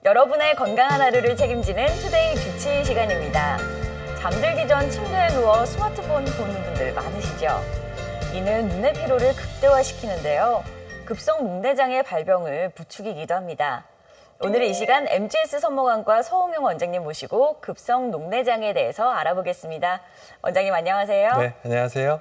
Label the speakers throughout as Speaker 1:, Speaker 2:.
Speaker 1: 여러분의 건강한 하루를 책임지는 투데이 주치 시간입니다. 잠들기 전 침대에 누워 스마트폰 보는 분들 많으시죠? 이는 눈의 피로를 극대화시키는데요. 급성 녹내장의 발병을 부추기기도 합니다. 오늘 이 시간 MGS 선모관과 서홍용 원장님 모시고 급성 녹내장에 대해서 알아보겠습니다. 원장님 안녕하세요.
Speaker 2: 네, 안녕하세요.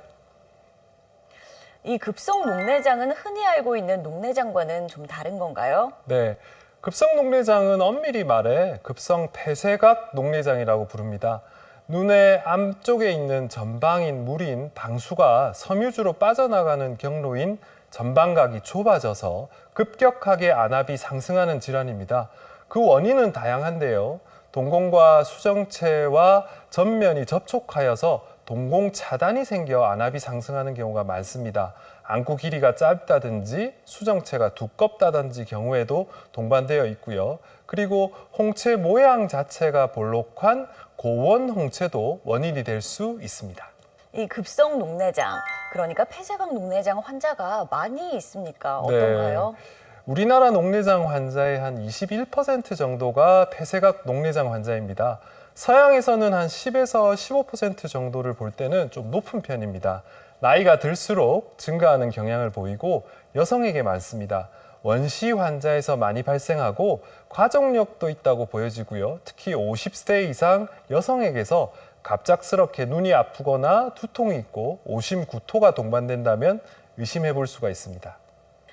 Speaker 1: 이 급성 녹내장은 흔히 알고 있는 녹내장과는 좀 다른 건가요?
Speaker 2: 네, 급성 녹내장은 엄밀히 말해 급성 폐쇄각 녹내장이라고 부릅니다. 눈의 앞쪽에 있는 전방인 물인 방수가 섬유주로 빠져나가는 경로인 전방각이 좁아져서 급격하게 안압이 상승하는 질환입니다. 그 원인은 다양한데요. 동공과 수정체와 전면이 접촉하여서 동공 차단이 생겨 안압이 상승하는 경우가 많습니다. 안구 길이가 짧다든지 수정체가 두껍다든지 경우에도 동반되어 있고요. 그리고 홍채 모양 자체가 볼록한 고원 홍채도 원인이 될 수 있습니다.
Speaker 1: 이 급성 녹내장, 그러니까 폐쇄각 녹내장 환자가 많이 있습니까? 어떤가요?
Speaker 2: 네. 우리나라 녹내장 환자의 한 21% 정도가 폐쇄각 녹내장 환자입니다. 서양에서는 한 10에서 15% 정도를 볼 때는 좀 높은 편입니다. 나이가 들수록 증가하는 경향을 보이고 여성에게 많습니다. 원시 환자에서 많이 발생하고 가족력도 있다고 보여지고요. 특히 50세 이상 여성에게서 갑작스럽게 눈이 아프거나 두통이 있고 오심, 구토가 동반된다면 의심해 볼 수가 있습니다.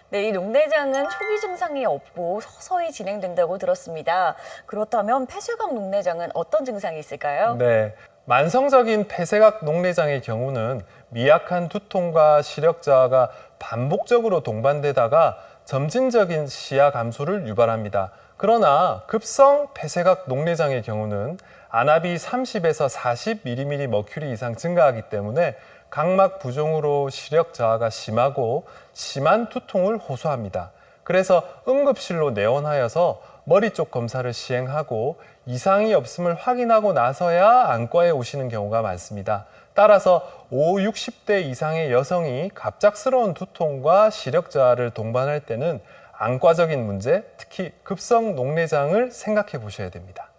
Speaker 1: 네, 이 녹내장은 초기 증상이 없고 서서히 진행된다고 들었습니다. 그렇다면 폐쇄각 녹내장은 어떤 증상이 있을까요?
Speaker 2: 네, 만성적인 폐쇄각 녹내장의 경우는 미약한 두통과 시력 저하가 반복적으로 동반되다가 점진적인 시야 감소를 유발합니다. 그러나 급성 폐쇄각 녹내장의 경우는 안압이 30에서 40mmmercury 이상 증가하기 때문에 각막 부종으로 시력 저하가 심하고 심한 두통을 호소합니다. 그래서 응급실로 내원하여서 머리 쪽 검사를 시행하고 이상이 없음을 확인하고 나서야 안과에 오시는 경우가 많습니다. 따라서 60대 이상의 여성이 갑작스러운 두통과 시력 저하를 동반할 때는 안과적인 문제, 특히 급성 녹내장을 생각해 보셔야 됩니다.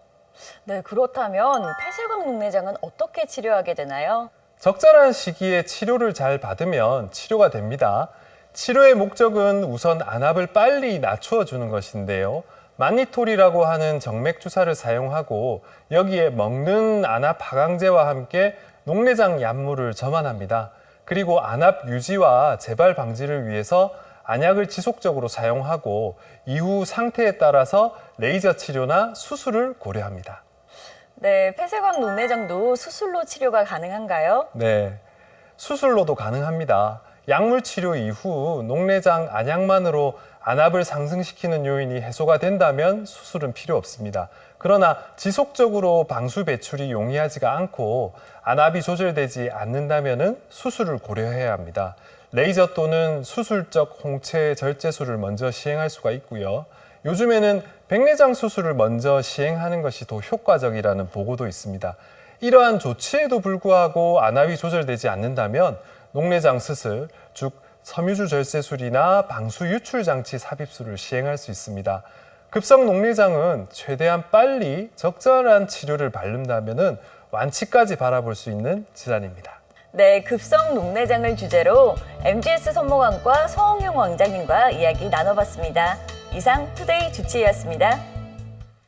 Speaker 1: 네, 그렇다면 폐쇄각 녹내장은 어떻게 치료하게 되나요?
Speaker 2: 적절한 시기에 치료를 잘 받으면 치료가 됩니다. 치료의 목적은 우선 안압을 빨리 낮추어 주는 것인데요. 마니톨이라고 하는 정맥 주사를 사용하고 여기에 먹는 안압 하강제와 함께 녹내장 약물을 점안합니다. 그리고 안압 유지와 재발 방지를 위해서 안약을 지속적으로 사용하고 이후 상태에 따라서 레이저 치료나 수술을 고려합니다.
Speaker 1: 네, 폐쇄각 녹내장도 수술로 치료가 가능한가요?
Speaker 2: 네, 수술로도 가능합니다. 약물 치료 이후 녹내장 안약만으로 안압을 상승시키는 요인이 해소가 된다면 수술은 필요 없습니다. 그러나 지속적으로 방수 배출이 용이하지가 않고 안압이 조절되지 않는다면 수술을 고려해야 합니다. 레이저 또는 수술적 홍채 절제술을 먼저 시행할 수가 있고요. 요즘에는 백내장 수술을 먼저 시행하는 것이 더 효과적이라는 보고도 있습니다. 이러한 조치에도 불구하고 안압이 조절되지 않는다면 녹내장 수술, 즉 섬유주 절제술이나 방수 유출 장치 삽입술을 시행할 수 있습니다. 급성 녹내장은 최대한 빨리 적절한 치료를 받는다면 완치까지 바라볼 수 있는 질환입니다.
Speaker 1: 네, 급성 녹내장을 주제로 MGS 선모관과 서홍용 원장님과 이야기 나눠봤습니다. 이상 투데이 주치의였습니다.